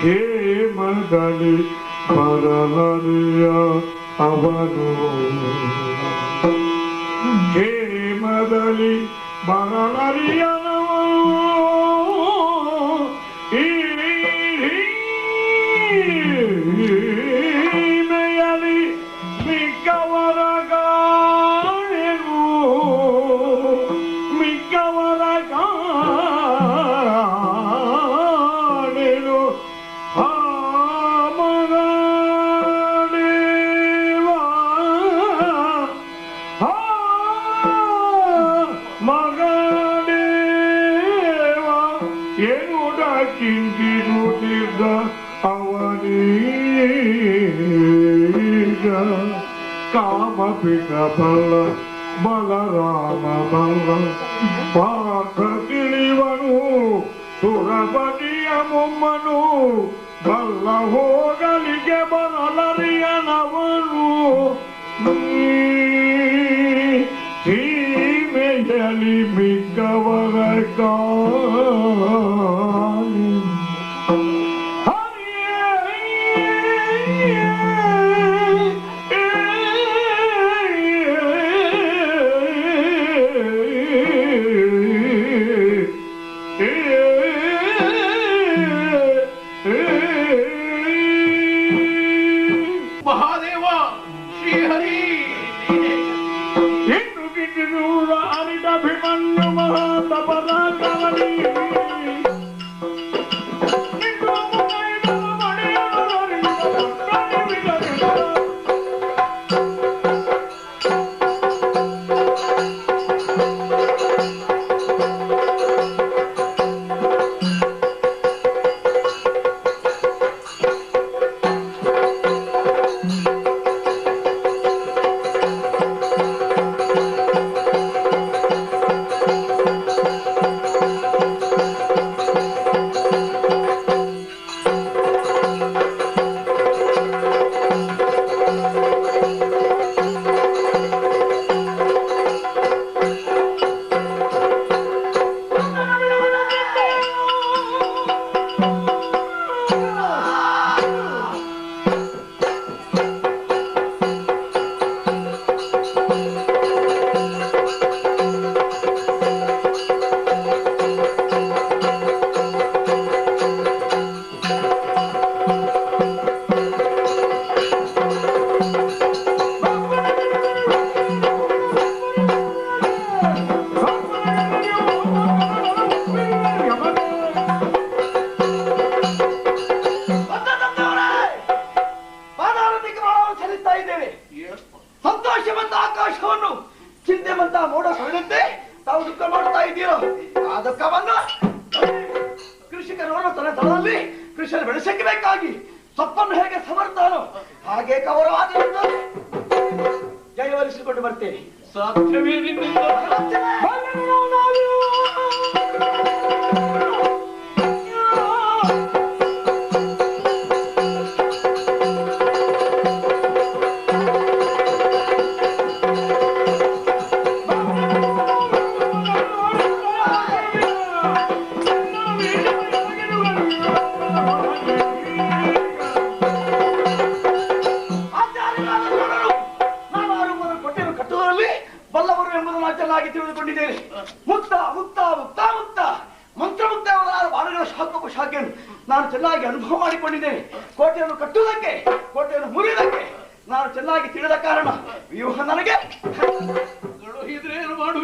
ಹೇಮದಲ್ಲಿ ಬರಲರಿಯ ಅವನು ಹೇಮದಲ್ಲಿ ಬರಲರಿಯನವನು ಮೇಯಲಿ ಮಿಕ್ಕವರ ಗಾಳೆನು ಮಿಕ್ಕವರ ಗಾಳೆನು ಕಿಂಕಿರುತ್ತಿದ್ದ ಅವನೀಗ ಕಾಮಪಿತ ಬಲ್ಲ ಬಲರಾಮ ಬಲ್ಲ ಪಾಠ ತಿಳಿವನು ಸುರಪತಿಯ ಮೊಮ್ಮನು ಬಲ್ಲ ಹೋಗಲಿಗೆ ಬರಲರಿಯನವನು ಸೀಮೆಯಲ್ಲಿ ಮಿಕ್ಕವರ ಮಹಾದೇವ ಶ್ರೀಹರಿ ಎಂದು ಕಿಟ್ಟಿದೂರ ಅರಿದ ಅಭಿಮನ್ಯು ಮಹಾತಪದ ಕವಲಿ ಸಂತೋಷವಂತ ಆಕಾಶವನ್ನು ಚಿಂತೆವಂತ ಮೋಡ ಸವಿದಂತೆ ತಾವು ದುಃಖ ಮಾಡುತ್ತಾ ಇದ್ದೀರೋ ಆ ದುಃಖವನ್ನು ಕೃಷಿಕರವರು ತನ್ನ ತಳದಲ್ಲಿ ಕೃಷಿಯನ್ನು ಬೆಳೆಸಕ್ಕೆ ಬೇಕಾಗಿ ಸೊಪ್ಪನ್ನು ಹೇಗೆ ಸಮರ್ಥನೋ ಹಾಗೆ ಕವರವಾದ ಜಯವರಿಸಿಕೊಂಡು ಬರ್ತೇನೆ. ಸಾಧ್ಯವೇ ತಿಳಿದುಕೊಂಡಿದ್ದೇನೆ. ಮುಕ್ತ ಮುಕ್ತ ಮುಕ್ತ ಮುಕ್ತ ಮಂತ್ರಮುಕ್ತ ಬಾಣಗಳ ಶಾಖ ಶಾಖೆಯನ್ನು ನಾನು ಚೆನ್ನಾಗಿ ಅನುಭವ ಮಾಡಿಕೊಂಡಿದ್ದೇನೆ. ಕೋಟೆಯನ್ನು ಕಟ್ಟುವುದಕ್ಕೆ ಕೋಟೆಯನ್ನು ಮುರಿಯುವುದಕ್ಕೆ ನಾನು ಚೆನ್ನಾಗಿ ತಿಳಿದ ಕಾರಣ ವ್ಯೂಹ ನನಗೆ ಏನು ಮಾಡು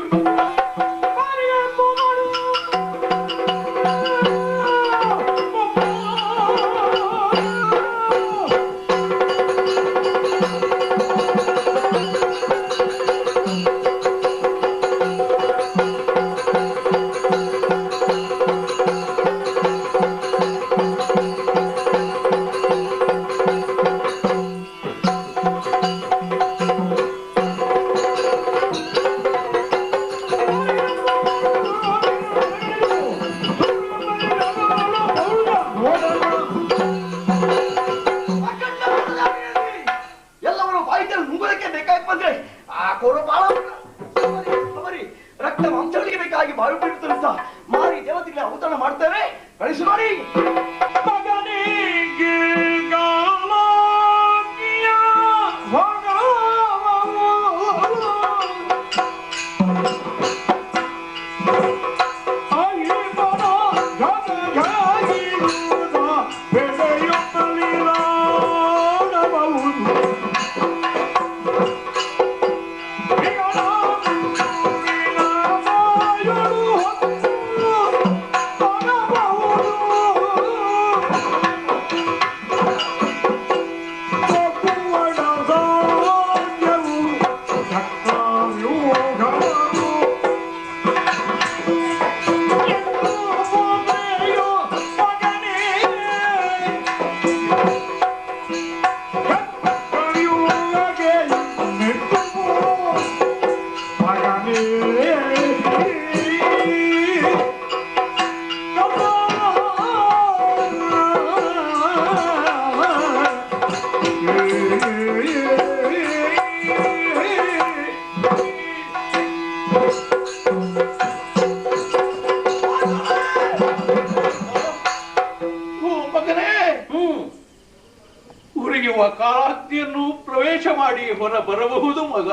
ಕಾಲಾಗ್ನಿಯನ್ನು ಪ್ರವೇಶ ಮಾಡಿ ಹೊರ ಬರಬಹುದು ಮಗ.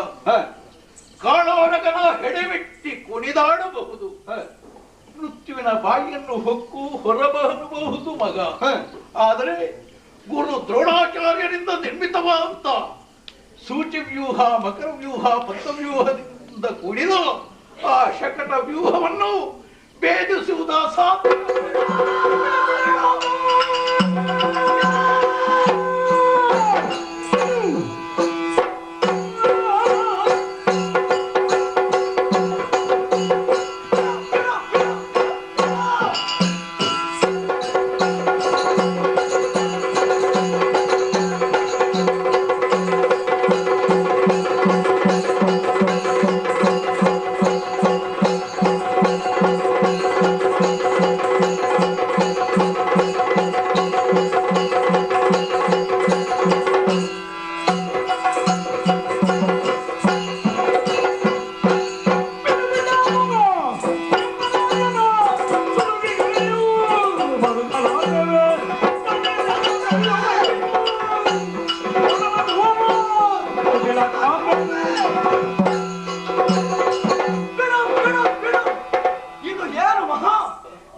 ಕಾಳವನಗನ ಹೆಡೆಬಿಟ್ಟಿ ಕುಣಿದಾಡಬಹುದು. ಮೃತ್ಯುವಿನ ಬಾಯಿಯನ್ನು ಹೊಕ್ಕು ಹೊರಬರಬಹುದು ಮಗ. ಆದರೆ ಗುರು ದ್ರೋಣಾಚಾರ್ಯರಿಂದ ನಿರ್ಮಿತವಾದಂತ ಸೂಚಿ ವ್ಯೂಹ, ಮಕರ ವ್ಯೂಹ, ಪದ್ಮವ್ಯೂಹದಿಂದ ಕೂಡಿದ ಆ ಶಕಟ ವ್ಯೂಹವನ್ನು ಭೇದಿಸುವುದ ಸಾಧ್ಯ.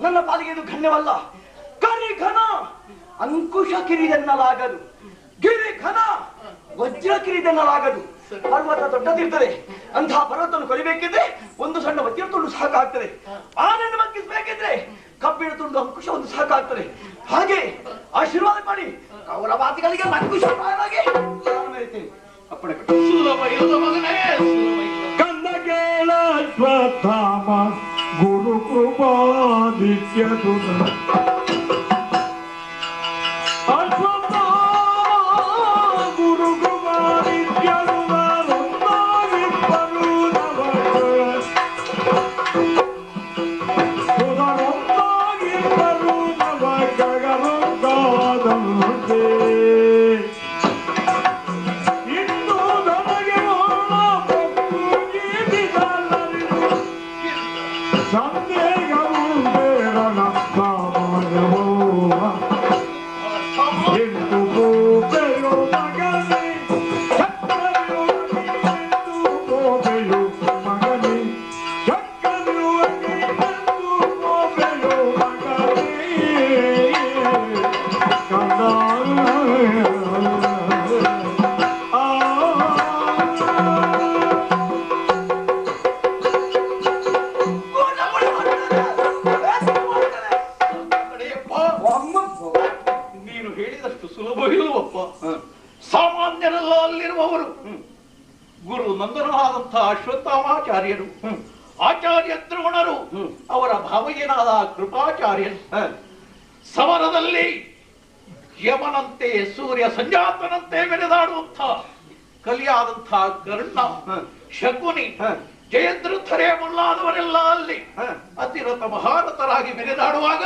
ನನ್ನ ಪಾಲಿಗೆ ಇದು ಘನ್ಯವಲ್ಲ. ಕರಿಘನ ಅಂಕುಶ ಕಿರಿದೆನ್ನಲಾಗದು, ಗಿರಿಘನ ವಜ್ರ ಕಿರಿದೆನ್ನಲಾಗದು. ಪರ್ವತ ದೊಡ್ಡದಿರ್ತದೆ, ಅಂತಹ ಪರ್ವತವನ್ನು ಕೊಲಿಬೇಕಿದ್ರೆ ಒಂದು ಸಣ್ಣ ವಜ್ರ ತುಂಡು ಸಾಕಾಗ್ತದೆ. ಆನೆಯನ್ನು ಬಗ್ಗಿಸಬೇಕಿದ್ರೆ ಕಬ್ಬಿಣ ತುಂಡು ಅಂಕುಶ ಒಂದು ಸಾಕಾಗ್ತದೆ. ಹಾಗೆ ಆಶೀರ್ವಾದ ಮಾಡಿ ಅವರ ಮಾತುಗಳಿಗೆ ಅಂಕುಶ ಅಪ್ಪಣೆ ಸುಲಭ ಇಲ್ಲದ ಮಗನೇ, ಕಂದ ಕೇಳ ಸ್ವಧಾಮ ಗುರು ಕೃಪಾದಿತ್ಯದು ಗುರು ಕೃಪಾದಿತ್ಯದು ಸಾಮಾನ್ಯರಲ್ಲ ಅಲ್ಲಿರುವವರು. ಗುರು ನಂದನರಾದಂತಹ ಅಶ್ವತ್ಥಾಮಾಚಾರ್ಯರು, ಆಚಾರ್ಯ ದ್ರೋಣರು, ಅವರ ಭಾವಯ್ಯನಾದ ಕೃಪಾಚಾರ್ಯರು, ಸಮರದಲ್ಲಿ ಯಮನಂತೆ ಸೂರ್ಯ ಸಂಜಾತನಂತೆ ಮೆರೆದಾಡುವಂಥ ಕಲಿಯಾದಂತಹ ಕರ್ಣ, ಶಕುನಿ, ಜಯದ್ರುಥರೇ ಮೊದಲಾದವರೆಲ್ಲ ಅಲ್ಲಿ ಅತಿರಥ ಮಹಾರಥರಾಗಿ ಮೆರೆದಾಡುವಾಗ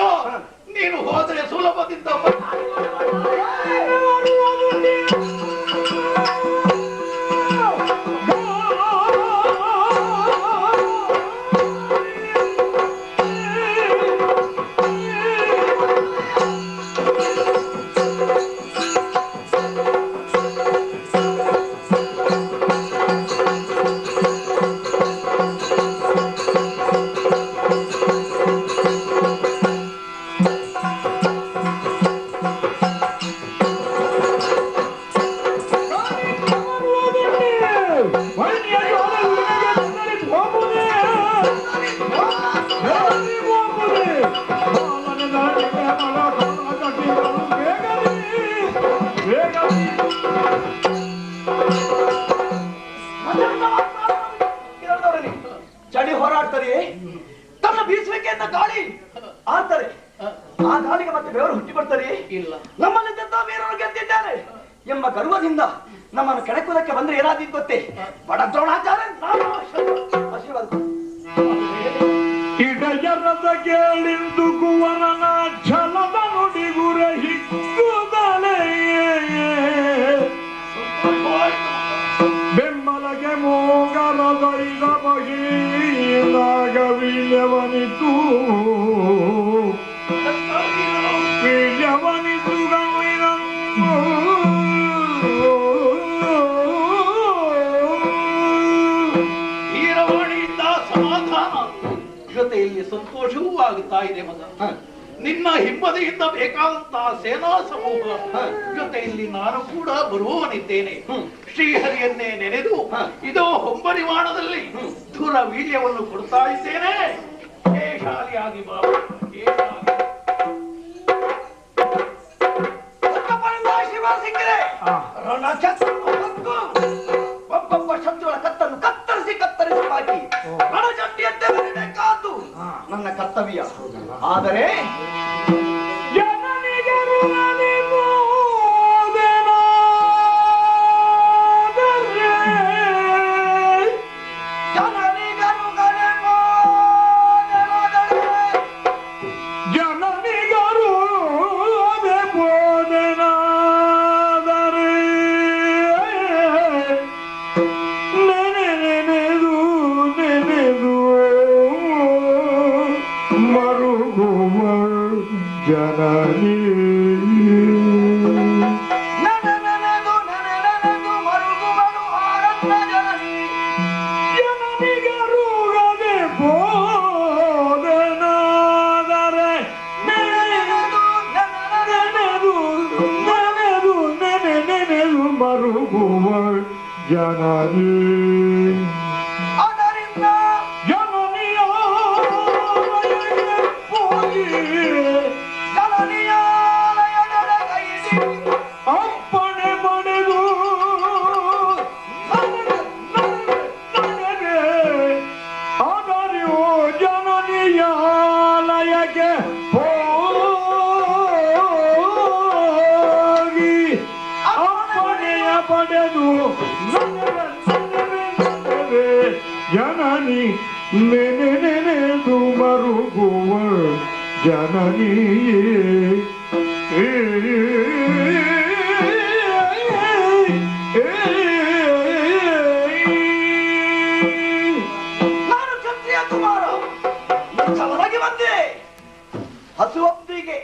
ನೀನು ಹೋದರೆ ಸುಲಭದಿಂದ ಬೆವರು ಹುಟ್ಟಿಕೊಡ್ತಾರೆ. ಇಲ್ಲ. ನಮ್ಮಲ್ಲಿದ್ದಂತ ವೀರರು ಗೆದ್ದಿದ್ದಾರೆ ಎಂಬ ಗರ್ವದಿಂದ ನಮ್ಮನ್ನು ಕೆಣಕುವುದಕ್ಕೆ ಬಂದ್ರೆ ಏನಾದೀತು ಗೊತ್ತೇ? ಬಡ ದ್ರೋಣಾಚಾರ್ಯ ನಾನು ಆಶೀರ್ವಾದ ಕೊಡು. ಇಡಯರದ ಕೇಳಿಂದು ಕುವರನ ಛಲದ ನುಡಿಗುರ ಹಿಕ್ಕುದಲೇ ಬೆಂಬಲಗೆ ಮೋಗರದೈದ ಬಗೆಯಾಗ ವೀರ್ಯವನಿತು ವೀರವಾಣಿಯಿಂದ ಸಮಾಧಾನ, ಜೊತೆಯಲ್ಲಿ ಸಂತೋಷವೂ ಆಗುತ್ತಾ ಇದೆ ಮಗ. ನಿನ್ನ ಹಿಂಬದಿಯಿಂದ ಬೇಕಾದಂತಹ ಸೇನಾ ಸಮೂಹ ಜೊತೆಯಲ್ಲಿ ನಾನು ಕೂಡ ಬರುವವನಿದ್ದೇನೆ. ಶ್ರೀಹರಿಯನ್ನೇ ನೆನೆದು ಇದೋ ಹೊಂಬರಿವಾಣದಲ್ಲಿ ಧುರ ವೀರ್ಯವನ್ನು ಕೊಡ್ತಾ ಇದ್ದೇನೆ. ಜಯಶಾಲಿಯಾಗಿ ಬಾ. ಆಶೀರ್ವಾದ ಸಿಕ್ಕಿದೆ. ಒಬ್ಬೊಬ್ಬ ಶತ್ರುಗಳ ಕತ್ತನ್ನು ಕತ್ತರಿಸಿ ಹಾಕಿ ರಣಚಂಡಿಯಂತೆ ಬರಬೇಕಾದ್ದು ನನ್ನ ಕರ್ತವ್ಯ. ಆದರೆ ಜನನಿ ನೆನೆದು ಮರುಗುವ ಜನನಿಯೇ ನಾನು ಕ್ಷತ್ರಿಯ ಕುಮಾರ ಒಳಗೆ ಬಂದೆ. ಹಸುವಪ್ಪಿಗೆ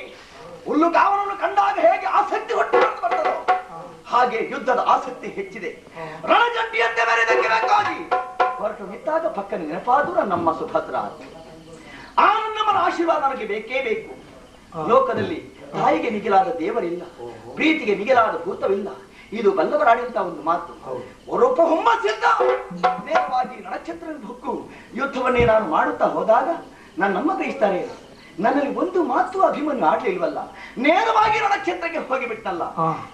ಹುಲ್ಲುಗಾವನನ್ನು ಕಂಡಾಗ ಹೇಗೆ ಆಸಕ್ತಿ ಹೊಟ್ಟು ಬರ್ತದೋ ಹಾಗೆ ಯುದ್ಧದ ಆಸಕ್ತಿ ಹೆಚ್ಚಿದೆ. ರಣಚಂಡಿಯಂತೆ ಬರೆದಕ್ಕೆ ಬೇಕಾಗಿ ಹೊರಟು ನಿಂತಾಗ ಪಕ್ಕ ನೆನಪಾದೂರ ನಮ್ಮ ಸುಭದ್ರ. ಆ ನಮ್ಮನ ಆಶೀರ್ವಾದ ನನಗೆ ಬೇಕೇ ಬೇಕು. ಲೋಕದಲ್ಲಿ ತಾಯಿಗೆ ಮಿಗಿಲಾದ ದೇವರಿಲ್ಲ, ಪ್ರೀತಿಗೆ ಮಿಗಿಲಾದ ಭೂತವಿಲ್ಲ. ಇದು ಬಲ್ಲವರಾಡಿದಂತ ಒಂದು ಮಾತು. ಒರೊಬ್ಬ ಹುಮ್ಮಸ್ಸಿದ್ದ ನೇರವಾಗಿ ನಕ್ಷತ್ರ ಹೊಕ್ಕು ಯುದ್ಧವನ್ನೇ ನಾನು ಮಾಡುತ್ತಾ ಹೋದಾಗ ನನ್ನಮ್ಮ ಗ್ರಹಿಸ್ತಾರೆ. ನನ್ನಲ್ಲಿ ಒಂದು ಮಾತು ಅಭಿಮನ್ಯು ಆಡ್ಲಿಲ್ವಲ್ಲ, ನೇರವಾಗಿ ನಕ್ಷತ್ರಕ್ಕೆ ಹೋಗಿಬಿಟ್ಟನಲ್ಲ.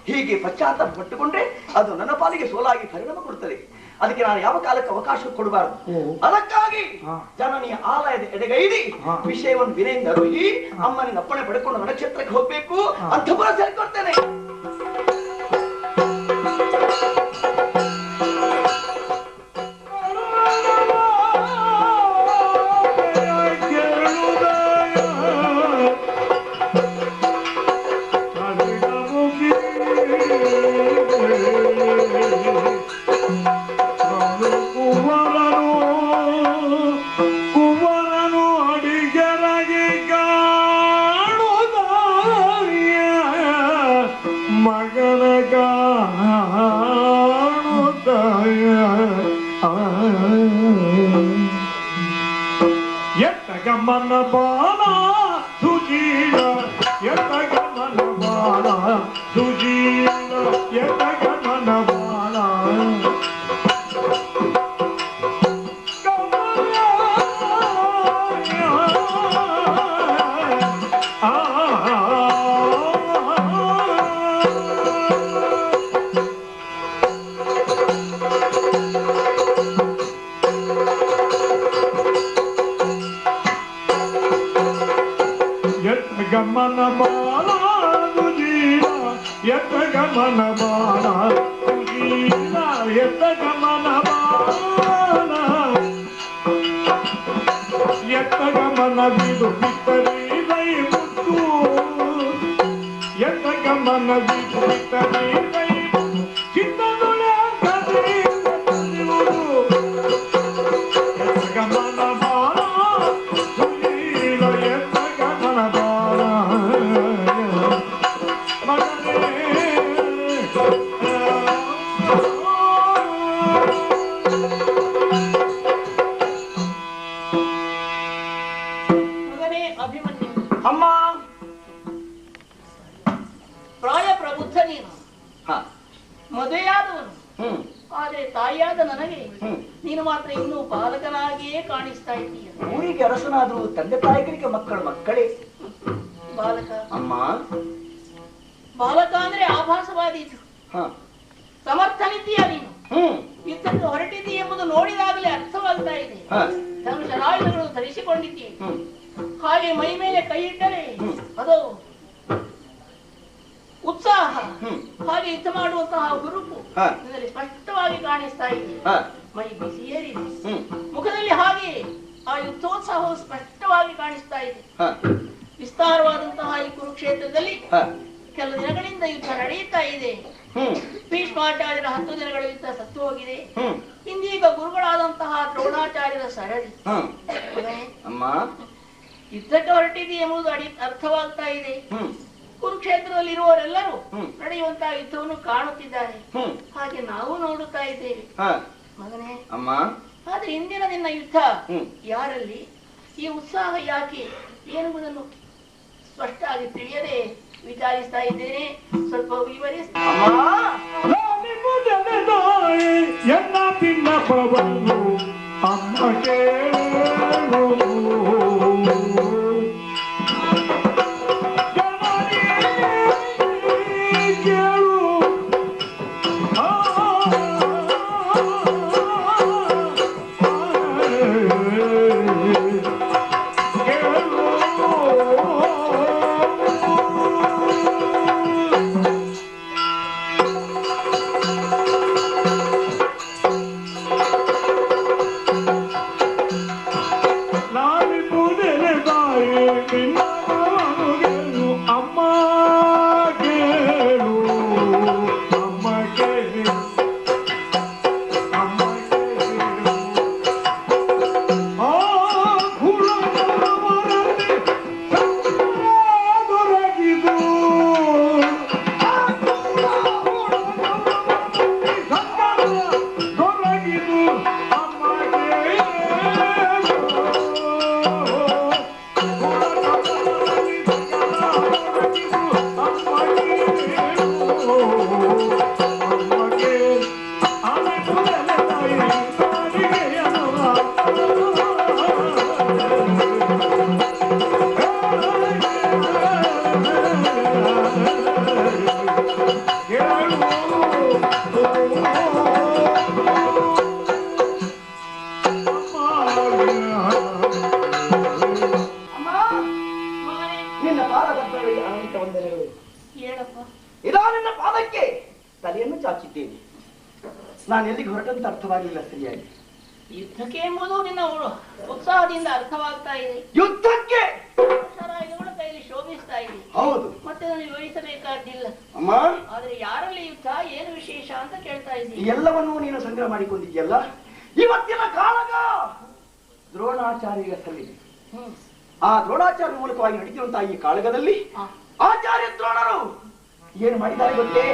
ಹೀಗೆ ಪಶ್ಚಾತ್ತಾಪ ಪಟ್ಟುಕೊಂಡ್ರೆ ಅದು ನನ್ನ ಪಾಲಿಗೆ ಸೋಲಾಗಿ ಪರಿಣಾಮ ಕೊಡುತ್ತದೆ. ಅದಕ್ಕೆ ನಾನು ಯಾವ ಕಾಲಕ್ಕೆ ಅವಕಾಶ ಕೊಡಬಾರದು. ಅದಕ್ಕಾಗಿ ಜನನಿಯ ಆಲಯದ ಎಡೆಗೈದಿ ವಿಷಯವನ್ನು ವಿನಯಿಂದ ಅರುಹಿ ಅಮ್ಮನಿನ ಅಪ್ಪಣೆ ಪಡ್ಕೊಂಡು ನಕ್ಷತ್ರಕ್ಕೆ ಹೋಗ್ಬೇಕು ಅಂತ ಪುರ ಸೇರ್ಕೊಡ್ತೇನೆ. ಗಮನ ಬಾಣ ಸುಜೀಲ ಎತ್ತ ಗಮನ ಬಾಣ ಸುಜೀಲ ಎತ್ತ ಗಮನ ಬಾಣ ಸುಜೀಲ ಎತ್ತ ಗಮನ ಬಾಣ ಸುಜೀಲ ಎತ್ತ ಗಮನ ಬಾಣ ಎತ್ತ ಗಮನ ಬಿಡು ಬಿಟ್ಟರೆ ರೈ ಮುತ್ತು ಎತ್ತ ಗಮನ ಬಿಡು ಬಿಟ್ಟರೆ ರೈ ಚಿತ್ತದೊಳೆ ಕದರಿ ಎತ್ತ ಗಮನ ಬಾಣ ಸುಜೀಲ ಎತ್ತ ಗಮನ ಬಾಣ ಮಗನೇ ಅಭಿಮನ್ಯು, ಅಮ್ಮ. ಪ್ರಾಯ ಪ್ರಬುದ್ಧ ನೀನು, ಹ. ಮದುವೆಯಾದವನು. ಹ್ಮ್. ಆದ್ರೆ ತಾಯಿಯಾದ ನನಗೆ ಹ್ಮ್. ನೀನು ಮಾತ್ರ ಇನ್ನೂ ಬಾಲಕನಾಗಿಯೇ ಕಾಣಿಸ್ತಾ ಇದ್ದೀಯ. ಊರಿಗೆ ಅರಸನಾದ್ರು ತಂದೆ ತಾಯಿಗಳಿಗೆ ಮಕ್ಕಳೇ. ಬಾಲಕ ಅಮ್ಮ. ಬಾಲಕ ಅಂದ್ರೆ ಆಭಾಸವಾದೀತು. ಹ. ಸಮರ್ಥನಿದ್ದೀಯ ನೀನು. ಹ್ಮ್. ಯುದ್ಧಕ್ಕೆ ಹೊರಟಿದ್ದೀಯ ಎಂಬುದು ನೋಡಿದಾಗಲೇ ಅರ್ಥವಾಗ್ತಾ ಇದೆ. ಹ. ಧನುಷರಾಯುಧಗಳು ಧರಿಸಿಕೊಂಡಿದ್ದೀಯ. ಹ್ಮ್. ಹಾಗೆ ಮೈ ಮೇಲೆ ಕೈ ಇಟ್ಟರೆ ಹ್ಮ್. ಅದು ಉತ್ಸಾಹ, ಹ್ಮ್. ಹಾಗೆ ಯುದ್ಧ ಮಾಡುವಂತಹ ಹುರುಪು ಹ. ಇದರಲ್ಲಿ ಸ್ಪಷ್ಟವಾಗಿ ಕಾಣಿಸ್ತಾ ಇದೆ. ಹ. ಮೈ ಬಿಸಿಯೇರಿದೆ. ಹ್ಮ್. ಮುಖದಲ್ಲಿ ಹಾಗೆ ಆ ಯುದ್ಧೋತ್ಸಾಹವು ಸ್ಪಷ್ಟವಾಗಿ ಕಾಣಿಸ್ತಾ ಇದೆ. ಹ. ವಿಸ್ತಾರವಾದಂತಹ ಈ ಕುರುಕ್ಷೇತ್ರದಲ್ಲಿ ಹ. ಕೆಲವು ದಿನಗಳಿಂದ ಯುದ್ಧ ನಡೆಯುತ್ತಾ ಇದೆ. ಹ್ಮ್. ಭೀಷ್ಮಾಚಾರ್ಯರ 10 ದಿನಗಳ ಯುದ್ಧ ಸತ್ತು ಹೋಗಿದೆ. ಹ್ಮ್. ಇಂದೀಗ ಗುರುಗಳಾದಂತಹ ದ್ರೋಣಾಚಾರ್ಯರ ಸರದಿ. ಹ್ಮ್. ಮಗನೇ, ಅಮ್ಮ. ಯುದ್ಧಕ್ಕೆ ಹೊರಟಿದೆ ಎಂಬುದು ಅರ್ಥವಾಗ್ತಾ ಇದೆ. ಹ್ಮ್. ಕುರುಕ್ಷೇತ್ರದಲ್ಲಿರುವವರೆಲ್ಲರೂ ಹ್ಮ್. ನಡೆಯುವಂತಹ ಯುದ್ಧವನ್ನು ಕಾಣುತ್ತಿದ್ದಾರೆ. ಹ್ಮ್. ಹಾಗೆ ನಾವು ನೋಡುತ್ತಾ ಇದ್ದೇವೆ. ಹ. ಮಗನೇ, ಅಮ್ಮ. ಆದ್ರೆ ಇಂದಿನ ನಿನ್ನ ಯುದ್ಧ ಹ್ಮ್. ಯಾರಲ್ಲಿ, ಈ ಉತ್ಸಾಹ ಯಾಕೆ ಏನುವುದನ್ನು ಸ್ಪಷ್ಟ ಆಗಿ ತಿಳಿಯದೆ ವಿಚಾರಿಸ್ತಾ ಇದ್ದೇನೆ. ಸ್ವಲ್ಪ ವಿವರಿಸ್ತಾ. ಎಲ್ಲ ಪಿನ್ನ ಪ್ರಭು ಅಮ್ಮ ಕೇಳು ಕೇಳು ನಿನ್ನ ಪಾದಗಳಿಗೆ ಅನಂತ ವಂದನೆಗಳು. ಹೇಳಪ್ಪ. ಇದಾ ನಿನ್ನ ಪಾದಕ್ಕೆ ತಲೆಯನ್ನು ಚಾಚಿದ್ದೇನೆ. ನಾನು ಎಲ್ಲಿಗೆ ಹೊರಟಂತ ಅರ್ಥವಾಗಲಿಲ್ಲ ಸರಿಯಾಗಿ. ಯುದ್ಧಕ್ಕೆ ಎಂಬುದು ನಿನ್ನ ಉತ್ಸಾಹದಿಂದ ಅರ್ಥವಾಗ್ತಾ ಇದೆ. ಯುದ್ಧಕ್ಕೆ ಅಕ್ಷರಾಯುಧಗಳು ಕೈಯಲ್ಲಿ ಶೋಭಿಸ್ತಾ ಇದೆ. ಹೌದು. ಮತ್ತೆ ನಾನು ವಿವರಿಸಬೇಕಾದಿಲ್ಲ. ಅಮ್ಮ. ಆದ್ರೆ ಯಾರಲ್ಲಿ ಯುದ್ಧ, ಏನು ವಿಶೇಷ ಅಂತ ಕೇಳ್ತಾ ಇದ್ದೀನಿ. ಎಲ್ಲವನ್ನೂ ನೀನು ಸಂಗ್ರಹ ಮಾಡಿಕೊಂಡಿದ್ಯಲ್ಲ. ಇವತ್ತಿನ ಕಾಳಗ ದ್ರೋಣಾಚಾರ್ಯರ ಸಲ್ಲಿದೆ. ಆ ದ್ರೋಣಾಚಾರ್ಯ ಮೂಲಕವಾಗಿ ನಡೆದಿರುವಂತಹ ಈ ಕಾಳಗದಲ್ಲಿ ಆಚಾರ್ಯ ದ್ರೋಣರು ಏನು ಮಾಡಿದ್ದಾರೆ ಗೊತ್ತೇ?